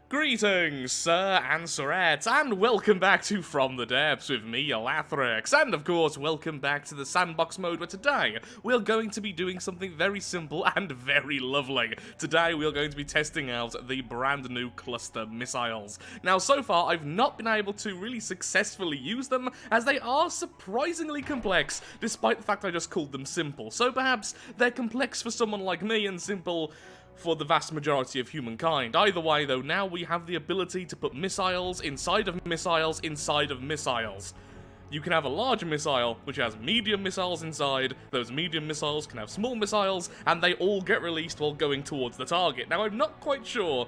Greetings, sir and sirettes, and welcome back to From the Depths with me, Lathrix, and of course, welcome back to the sandbox mode, where today, we're going to be doing something very simple and very lovely. Today, we are going to be testing out the brand new cluster missiles. Now, so far, I've not been able to really successfully use them, as they are surprisingly complex, despite the fact I just called them simple. So perhaps they're complex for someone like me, and simple for the vast majority of humankind. Either way, though, now we have the ability to put missiles inside of missiles inside of missiles. You can have a larger missile, which has medium missiles inside, those medium missiles can have small missiles, and they all get released while going towards the target. Now, I'm not quite sure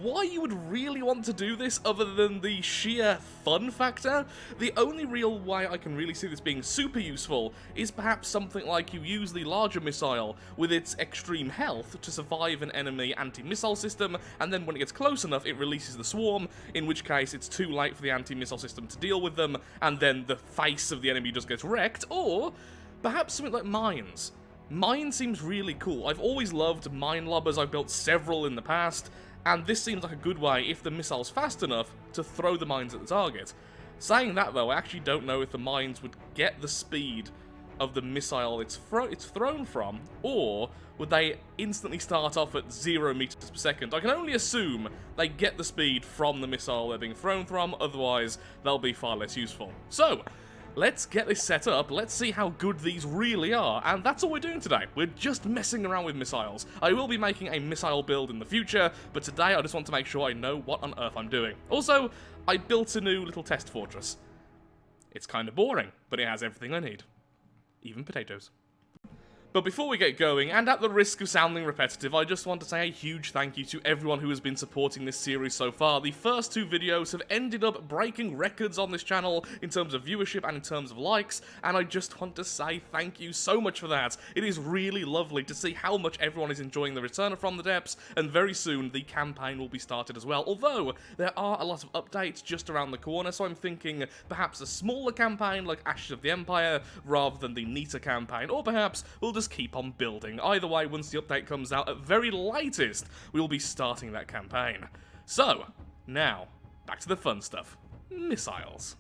why you would really want to do this other than the sheer fun factor. The only real way I can really see this being super useful is perhaps something like you use the larger missile with its extreme health to survive an enemy anti-missile system, and then when it gets close enough it releases the swarm, in which case it's too late for the anti-missile system to deal with them, and then the face of the enemy just gets wrecked. Or perhaps something like mines. Mine seems really cool. I've always loved mine lobbers, I've built several in the past, and this seems like a good way, if the missile's fast enough, to throw the mines at the target. Saying that though, I actually don't know if the mines would get the speed of the missile it's thrown from, or would they instantly start off at 0 meters per second. I can only assume they get the speed from the missile they're being thrown from, otherwise they'll be far less useful. So, let's get this set up, let's see how good these really are, and that's all we're doing today. We're just messing around with missiles. I will be making a missile build in the future, but today I just want to make sure I know what on earth I'm doing. Also, I built a new little test fortress. It's kind of boring, but it has everything I need. Even potatoes. But before we get going, and at the risk of sounding repetitive, I just want to say a huge thank you to everyone who has been supporting this series so far. The first two videos have ended up breaking records on this channel in terms of viewership and in terms of likes, and I just want to say thank you so much for that. It is really lovely to see how much everyone is enjoying the return of From the Depths, and very soon the campaign will be started as well. Although, there are a lot of updates just around the corner, so I'm thinking perhaps a smaller campaign like Ashes of the Empire, rather than the neater campaign, or perhaps we'll just keep on building. Either way, once the update comes out, at very latest, we will be starting that campaign. So, now, back to the fun stuff. Missiles.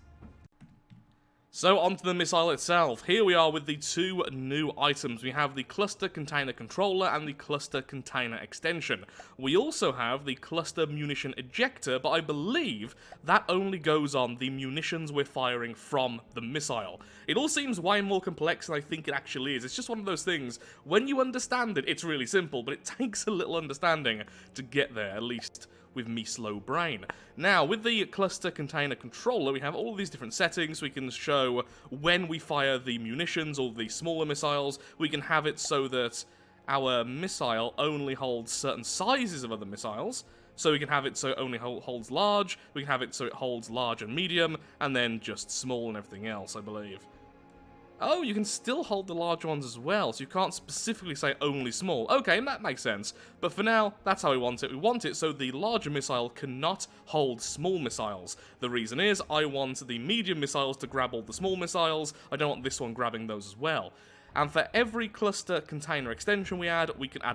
So, onto the missile itself. Here we are with the two new items. We have the cluster container controller and the cluster container extension. We also have the cluster munition ejector, but I believe that only goes on the munitions we're firing from the missile. It all seems way more complex than I think it actually is. It's just one of those things, when you understand it, it's really simple, but it takes a little understanding to get there, at least with me slow brain. Now, with the cluster container controller, we have all these different settings. We can show when we fire the munitions or the smaller missiles. We can have it so that our missile only holds certain sizes of other missiles. So we can have it so it only holds large, we can have it so it holds large and medium, and then just small and everything else, I believe. Oh, you can still hold the large ones as well, so you can't specifically say only small. Okay, that makes sense. But for now, that's how we want it. We want it so the larger missile cannot hold small missiles. The reason is, I want the medium missiles to grab all the small missiles. I don't want this one grabbing those as well. And for every cluster container extension we add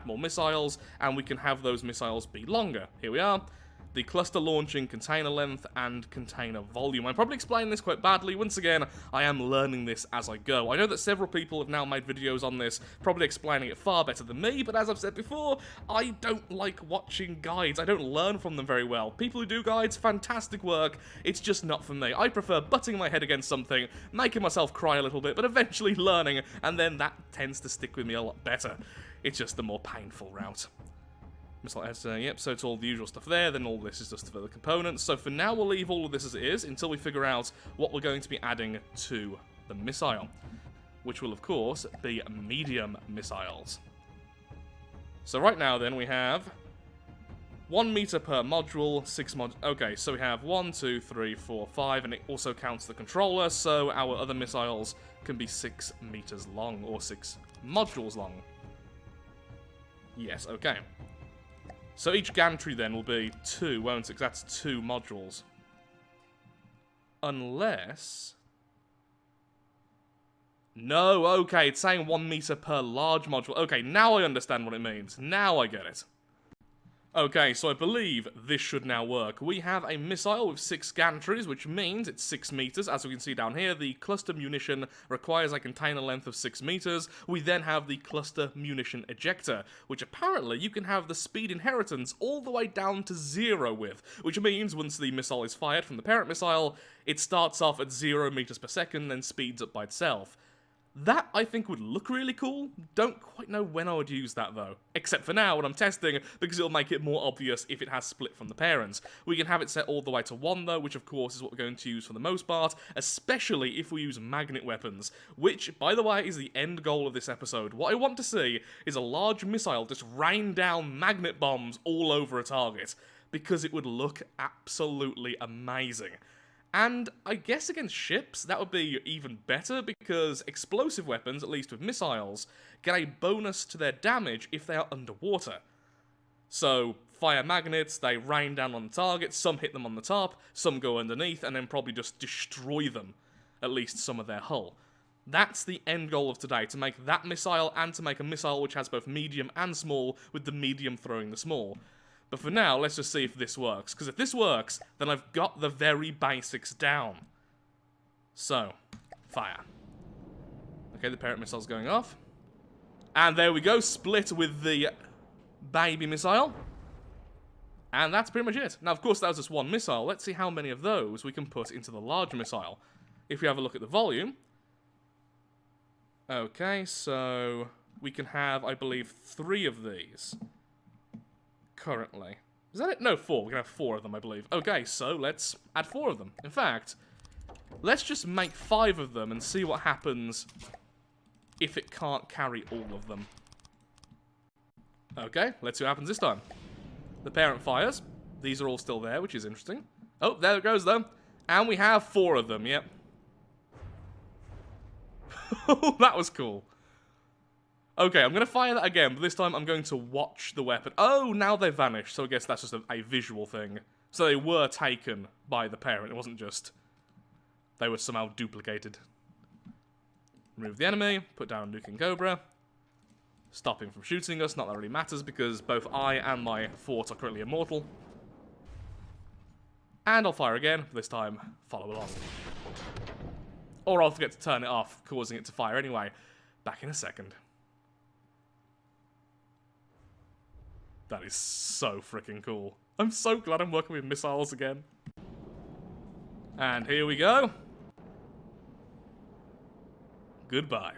more missiles, and we can have those missiles be longer. Here we are. The cluster launching, container length, and container volume. I'm probably explaining this quite badly. Once again, I am learning this as I go. I know that several people have now made videos on this, probably explaining it far better than me, but as I've said before, I don't like watching guides. I don't learn from them very well. People who do guides, fantastic work. It's just not for me. I prefer butting my head against something, making myself cry a little bit, but eventually learning, and then that tends to stick with me a lot better. It's just the more painful route. Missile editor, yep, so it's all the usual stuff there, then all this is just for the components. So for now, we'll leave all of this as it is, until we figure out what we're going to be adding to the missile, which will, of course, be medium missiles. So right now, then, we have 1 meter per module, 6 modules. Okay, so we have 1, 2, 3, 4, 5, and it also counts the controller, so our other missiles can be 6 meters long, or 6 modules long. Yes, okay. So each gantry then will be 2, won't it? Because that's 2 modules. Unless... No, okay, it's saying 1 meter per large module. Okay, now I understand what it means. Now I get it. Okay, so I believe this should now work. We have a missile with 6 gantries, which means it's 6 meters. As we can see down here, the cluster munition requires a container length of 6 meters. We then have the cluster munition ejector, which apparently you can have the speed inheritance all the way down to 0 with, which means once the missile is fired from the parent missile, it starts off at 0 meters per second, then speeds up by itself. That, I think, would look really cool. Don't quite know when I would use that, though. Except for now, when I'm testing, because it'll make it more obvious if it has split from the parents. We can have it set all the way to 1, though, which, of course, is what we're going to use for the most part, especially if we use magnet weapons, which, by the way, is the end goal of this episode. What I want to see is a large missile just rain down magnet bombs all over a target, because it would look absolutely amazing. And I guess against ships, that would be even better, because explosive weapons, at least with missiles, get a bonus to their damage if they are underwater. So, fire magnets, they rain down on the target, some hit them on the top, some go underneath, and then probably just destroy them, at least some of their hull. That's the end goal of today, to make that missile, and to make a missile which has both medium and small, with the medium throwing the small. But for now, let's just see if this works. Because if this works, then I've got the very basics down. So, fire. Okay, the parent missile's going off. And there we go, split with the baby missile. And that's pretty much it. Now, of course, that was just one missile. Let's see how many of those we can put into the large missile. If we have a look at the volume. Okay, so we can have, I believe, 3 of these. Currently. Is that it? No, 4. We can have 4 of them, I believe. Okay, so let's add 4 of them. In fact, let's just make 5 of them and see what happens if it can't carry all of them. Okay, let's see what happens this time. The parent fires. These are all still there, which is interesting. Oh, there it goes, though. And we have 4 of them, yep. That was cool. Okay, I'm going to fire that again, but this time I'm going to watch the weapon. Oh, now they've vanished, so I guess that's just a visual thing. So they were taken by the parent, it wasn't just they were somehow duplicated. Remove the enemy, put down Nuke and Cobra. Stop him from shooting us, not that really matters, because both I and my fort are currently immortal. And I'll fire again, but this time, follow along. Or I'll forget to turn it off, causing it to fire anyway. Back in a second. That is so freaking cool. I'm so glad I'm working with missiles again. And here we go. Goodbye.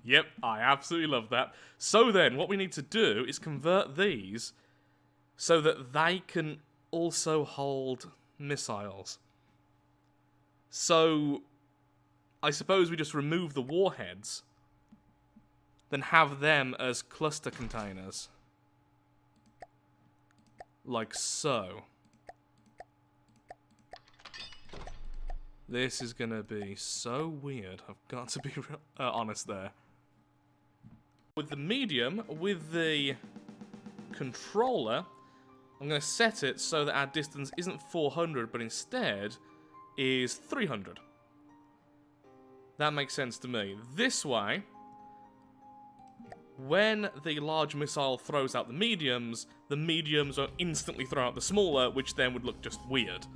Yep, I absolutely love that. So then, what we need to do is convert these so that they can also hold missiles. So, I suppose we just remove the warheads, then have them as cluster containers. Like so. This is gonna be so weird, I've got to be honest there. With the medium, with the controller, I'm gonna set it so that our distance isn't 400, but instead is 300. That makes sense to me. This way, when the large missile throws out the mediums are instantly thrown out the smaller, which then would look just weird.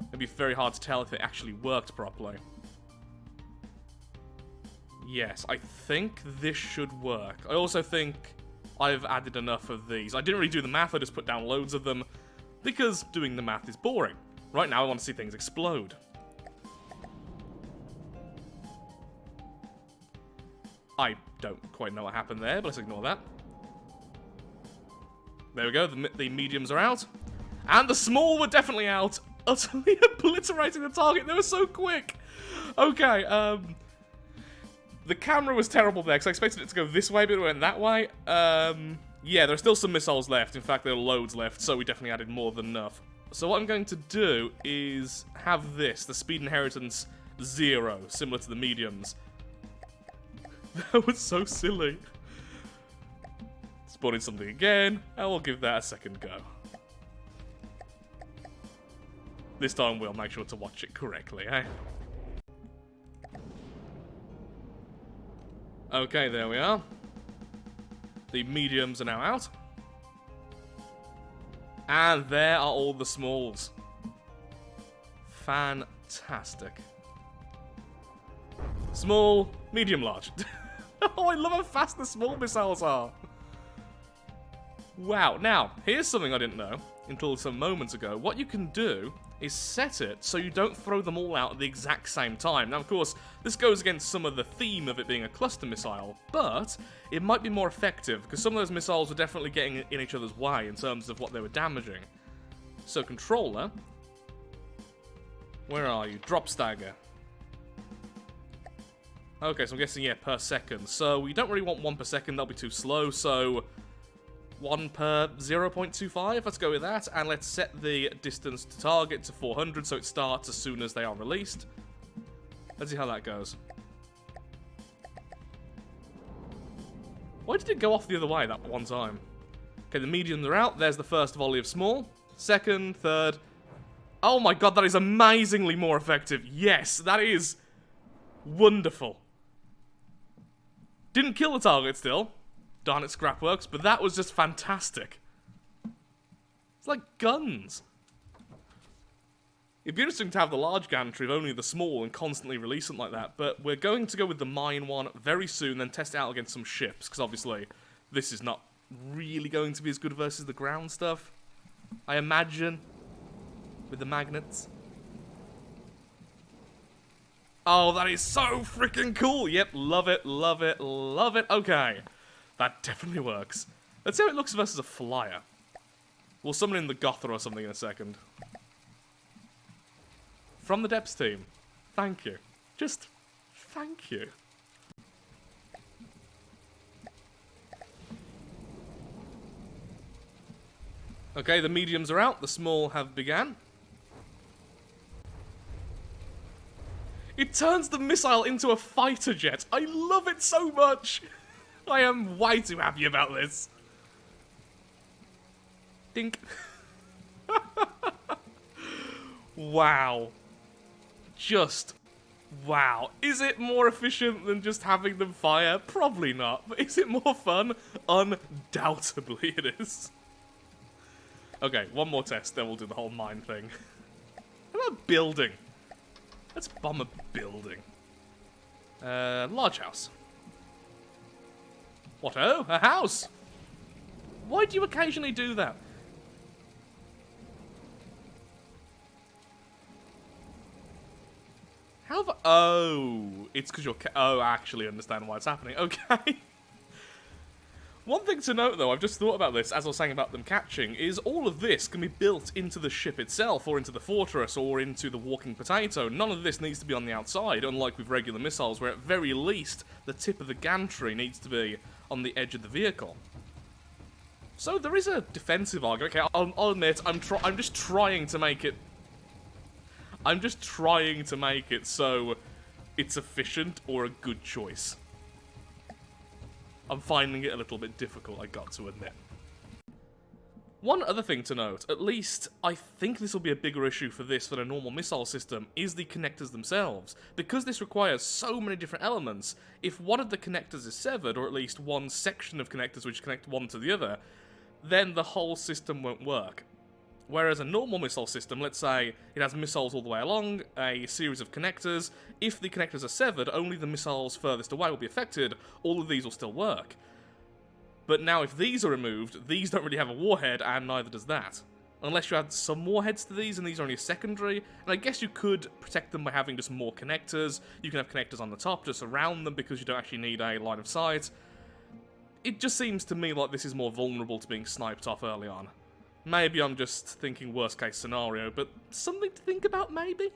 It'd be very hard to tell if it actually worked properly. Yes, I think this should work. I also think I've added enough of these. I didn't really do the math, I just put down loads of them, because doing the math is boring. Right now I want to see things explode. I don't quite know what happened there, but let's ignore that. There we go, the mediums are out. And the small were definitely out, utterly obliterating the target. They were so quick. Okay, the camera was terrible there, because I expected it to go this way, but it went that way. Yeah, there are still some missiles left. In fact, there are loads left, so we definitely added more than enough. So what I'm going to do is have this, the speed inheritance 0, similar to the mediums. That was so silly. Spawning something again, and we'll give that a second go. This time we'll make sure to watch it correctly, eh? Okay, there we are. The mediums are now out. And there are all the smalls. Fantastic. Small, medium, large. Oh, I love how fast the small missiles are. Wow. Now, here's something I didn't know until some moments ago. What you can do is set it so you don't throw them all out at the exact same time. Now, of course, this goes against some of the theme of it being a cluster missile, but it might be more effective because some of those missiles were definitely getting in each other's way in terms of what they were damaging. So, controller, where are you? Drop stagger. Okay, so I'm guessing, yeah, per second. So we don't really want 1 per second, that'll be too slow, so 1 per 0.25, let's go with that, and let's set the distance to target to 400 so it starts as soon as they are released. Let's see how that goes. Why did it go off the other way that one time? Okay, the mediums are out, there's the first volley of small, second, third. Oh my god, that is amazingly more effective. Yes, that is wonderful. Didn't kill the target still. Darn it, Scrapworks, but that was just fantastic. It's like guns. It'd be interesting to have the large gantry of only the small and constantly release them like that, but we're going to go with the mine one very soon, then test it out against some ships, because obviously this is not really going to be as good versus the ground stuff, I imagine, with the magnets. Oh, that is so freaking cool! Yep, love it, love it, love it. Okay, that definitely works. Let's see how it looks versus a flyer. We'll summon in the Gotha or something in a second. From the Depths team, thank you. Just, thank you. Okay, the mediums are out, the small have began. It turns the missile into a fighter jet. I love it so much. I am way too happy about this. Dink. Wow. Just wow. Is it more efficient than just having them fire? Probably not. But is it more fun? Undoubtedly it is. Okay, one more test, then we'll do the whole mine thing. How about building? Let's bomb a building. Large house. What, oh? A house? Why do you occasionally do that? How have oh, it's because you're oh, I actually understand why it's happening. Okay. One thing to note, though, I've just thought about this as I was saying about them catching, is all of this can be built into the ship itself, or into the fortress, or into the walking potato. None of this needs to be on the outside, unlike with regular missiles, where at very least the tip of the gantry needs to be on the edge of the vehicle. So there is a defensive argument. Okay, I'll admit, I'm just trying to make it... I'm just trying to make it so it's efficient or a good choice. I'm finding it a little bit difficult, I got to admit. One other thing to note, at least I think this will be a bigger issue for this than a normal missile system, is the connectors themselves. Because this requires so many different elements, if one of the connectors is severed, or at least one section of connectors which connect one to the other, then the whole system won't work. Whereas a normal missile system, let's say it has missiles all the way along, a series of connectors. If the connectors are severed, only the missiles furthest away will be affected. All of these will still work. But now if these are removed, these don't really have a warhead, and neither does that. Unless you add some warheads to these, and these are only secondary. And I guess you could protect them by having just more connectors. You can have connectors on the top, just around them, because you don't actually need a line of sight. It just seems to me like this is more vulnerable to being sniped off early on. Maybe I'm just thinking worst case scenario, but something to think about maybe?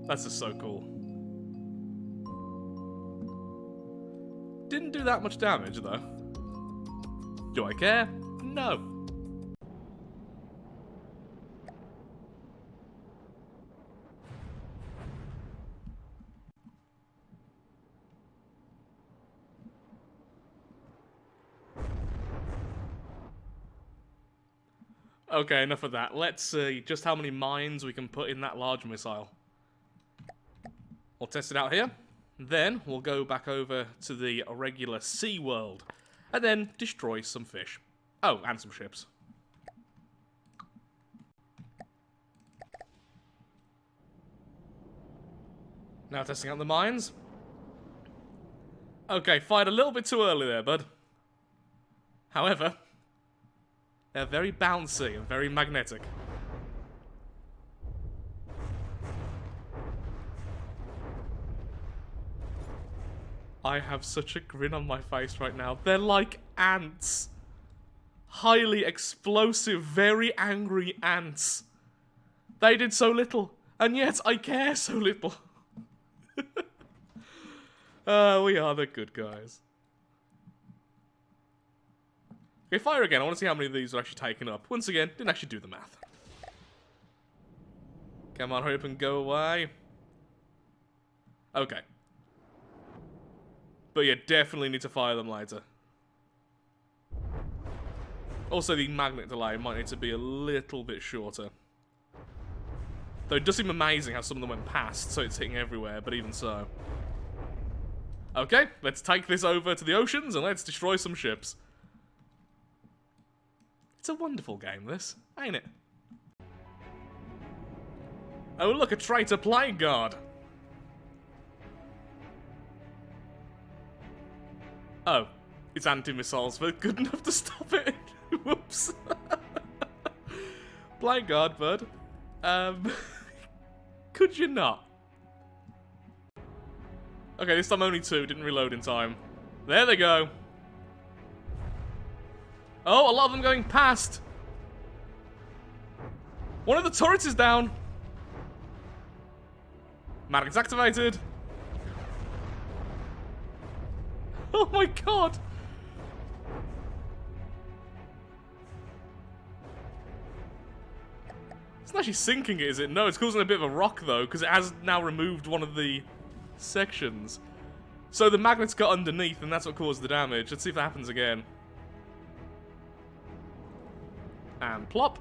That's just so cool. Didn't do that much damage though. Do I care? No. Okay, enough of that. Let's see just how many mines we can put in that large missile. We'll test it out here. Then we'll go back over to the regular sea world. And then destroy some fish. Oh, and some ships. Now testing out the mines. Okay, fired a little bit too early there, bud. However, they're very bouncy and very magnetic. I have such a grin on my face right now. They're like ants. Highly explosive, very angry ants. They did so little, and yet I care so little. We are the good guys. Okay, fire again. I want to see how many of these are actually taken up. Once again, didn't actually do the math. Come on, hurry up and go away. Okay. But yeah, definitely need to fire them later. Also, the magnet delay might need to be a little bit shorter. Though it does seem amazing how some of them went past, so it's hitting everywhere, but even so. Okay, let's take this over to the oceans and let's destroy some ships. It's a wonderful game, this, ain't it? Oh, look, a traitor Plague Guard. Oh, it's anti-missiles, but good enough to stop it. Whoops. Plague Guard, bud. Could you not? Okay, this time only 2, didn't reload in time. There they go. Oh, a lot of them going past. One of the turrets is down. Magnets activated. Oh my god. It's not actually sinking it, is it? No, it's causing a bit of a rock though, because it has now removed one of the sections. So the magnets got underneath and that's what caused the damage. Let's see if that happens again. And plop.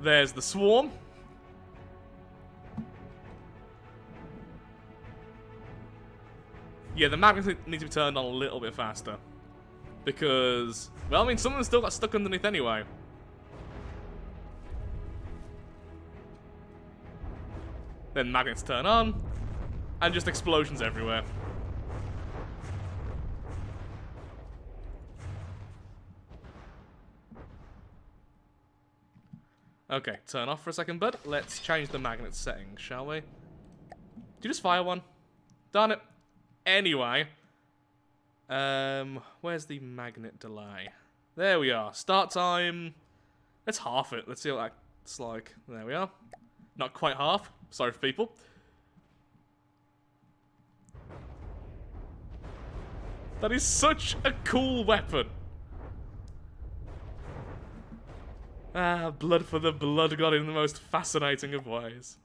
There's the swarm. Yeah, the magnets need to be turned on a little bit faster. Because, well, I mean, some of them still got stuck underneath anyway. Then magnets turn on. And just explosions everywhere. Okay, turn off for a second, bud. Let's change the magnet settings, shall we? Did you just fire one? Darn it. Anyway. Where's the magnet delay? There we are. Start time. Let's half it. Let's see what that's like. There we are. Not quite half. Sorry for people. That is such a cool weapon. Ah, blood for the blood god in the most fascinating of ways.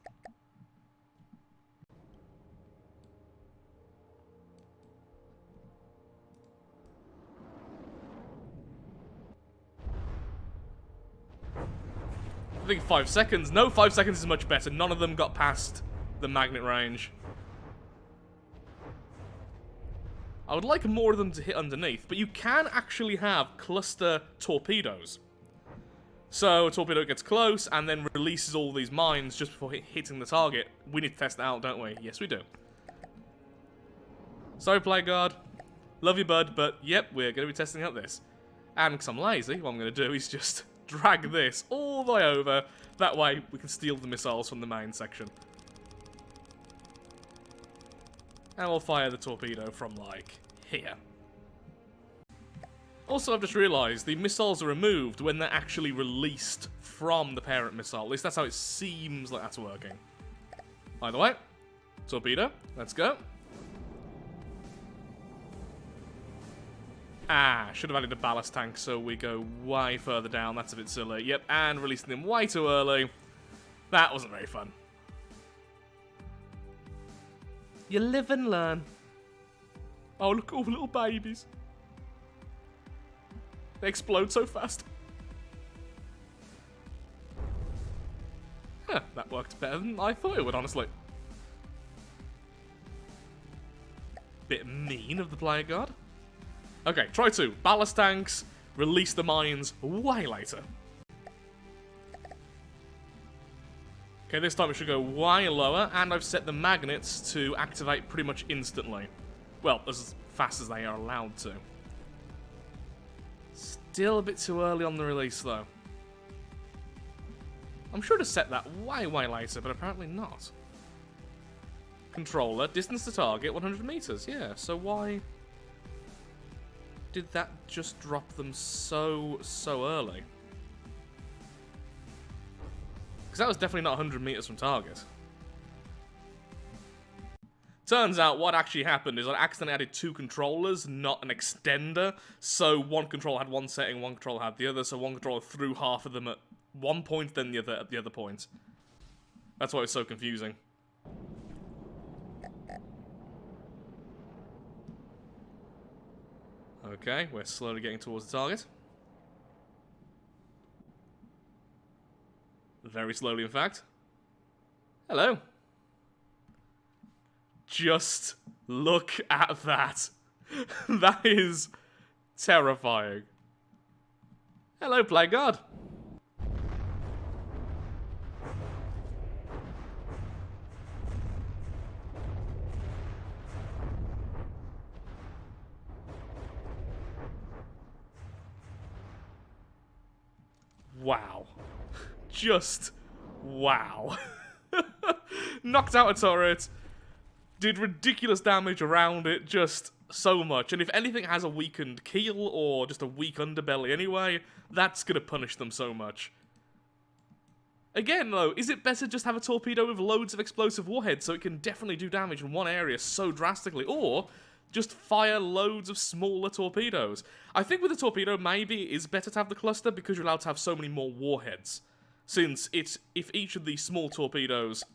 I think 5 seconds. No, 5 seconds is much better. None of them got past the magnet range. I would like more of them to hit underneath, but you can actually have cluster torpedoes. So a torpedo gets close and then releases all these mines just before hitting the target. We need to test that out, don't we? Yes, we do. Sorry, Plague Guard. Love you, bud, but yep, we're going to be testing out this. And because I'm lazy, what I'm going to do is just drag this all the way over. That way, we can steal the missiles from the main section. And we'll fire the torpedo from, like, here. Also, I've just realised the missiles are removed when they're actually released from the parent missile. At least that's how it seems like that's working. By the way, torpedo, let's go. Ah, should have added a ballast tank so we go way further down. That's a bit silly. Yep, and releasing them way too early. That wasn't very fun. You live and learn. Oh, look at all the little babies. They explode so fast. Huh, that worked better than I thought it would, honestly. bit mean of the player god. Okay, try 2. Ballast tanks, release the mines way later. Okay, this time it should go way lower, and I've set the magnets to activate pretty much instantly. Well, as fast as they are allowed to. Still a bit too early on the release, though. I'm sure to set that way later, but apparently not. Controller, distance to target, 100 meters. Yeah, so why did that just drop them so early? Because that was definitely not 100 meters from target. Turns out what actually happened is I accidentally added 2 controllers, not an extender. So one controller had one setting, one controller had the other, so one controller threw half of them at one point, then the other at the other point. That's why it was so confusing. Okay, we're slowly getting towards the target. Very slowly, in fact. Hello. Just look at that. That is terrifying. Hello, Plague God. Wow. Just wow. Knocked out a turret, did ridiculous damage around it, just so much. And if anything has a weakened keel or just a weak underbelly anyway, that's gonna punish them so much. Again, though, is it better just have a torpedo with loads of explosive warheads so it can definitely do damage in one area so drastically, or just fire loads of smaller torpedoes? I think with a torpedo, maybe it is better to have the cluster because you're allowed to have so many more warheads. Since if each of these small torpedoes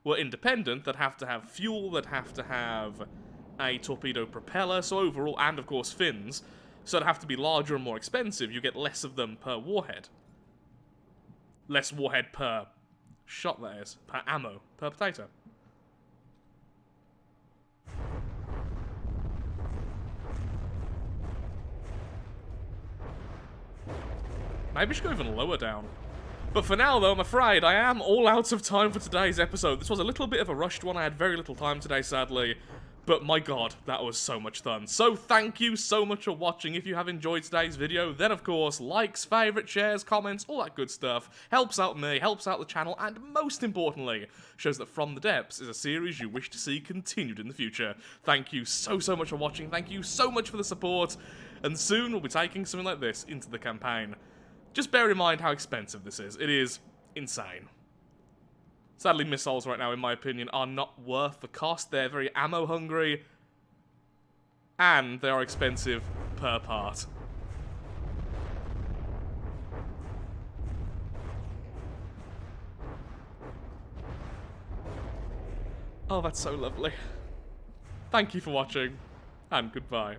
were independent, they'd have to have fuel, they'd have to have a torpedo propeller, so overall, and of course fins, so they'd have to be larger and more expensive. You get less of them per warhead. Less warhead per shot, that is. Per ammo. Per potato. Maybe I should go even lower down. But for now, though, I'm afraid I am all out of time for today's episode. This was a little bit of a rushed one. I had very little time today, sadly. But my god, that was so much fun. So thank you so much for watching. If you have enjoyed today's video, then of course, likes, favourites, shares, comments, all that good stuff. Helps out me, helps out the channel, and most importantly, shows that From the Depths is a series you wish to see continued in the future. Thank you so much for watching. Thank you so much for the support. And soon we'll be taking something like this into the campaign. Just bear in mind how expensive this is. It is insane. Sadly, missiles right now, in my opinion, are not worth the cost. They're very ammo hungry. And they are expensive per part. Oh, that's so lovely. Thank you for watching, and goodbye.